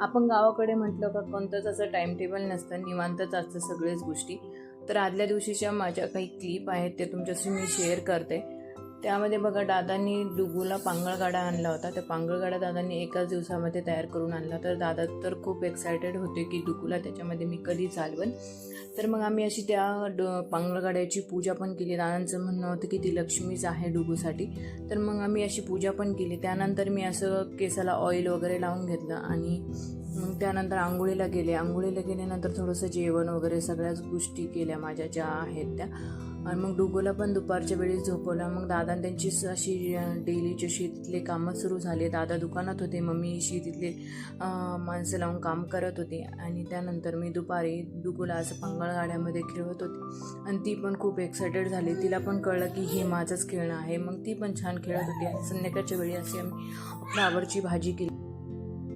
आपण गावाकडे म्हटलं का कोणतंच असं टाइम टेबल नसतं, निवांतच असतं सगळ्याच गोष्टी. तर आदल्या दिवशीच्या माझ्या काही क्लिप आहेत ते तुमच्याशी मी शेअर करते. त्यामध्ये बघा, दादांनी डुगूला पांगळगाडा आणला होता. त्या पांगळगाडा दादांनी एकाच दिवसामध्ये तयार करून आणला. तर दादा तर खूप एक्सायटेड होते की डुगूला त्याच्यामध्ये मी कधी चालवन. तर मग आम्ही अशी त्या पांगळगाड्याची पूजा पण केली. दादांचं म्हणणं होतं की ती लक्ष्मीच आहे डुगूसाठी. तर मग आम्ही अशी पूजा पण केली. त्यानंतर मी असं केसाला ऑइल वगैरे लावून घेतलं आणि मग त्यानंतर आंघोळीला गेल्यानंतर थोडंसं जेवण वगैरे सगळ्याच गोष्टी केल्या माझ्या ज्या आहेत त्या. आणि मग डुगूला पण दुपारच्या वेळी झोपवलं. मग दादा त्यांची अशी डेलीचे शेतीतले कामं सुरू झाले. दादा दुकानात होते, मम्मी शेतीतले माणसं लावून काम करत होती. आणि त्यानंतर मी दुपारी डुगूला असं पांगळगाड्यामध्ये खेळवत होते आणि ती पण खूप एक्सायटेड झाली. तिला पण कळलं की हे माझंच खेळणं आहे. मग ती पण छान खेळत होती. आणि संध्याकाळच्या वेळी अशी आम्ही फ्लावरची भाजी केली.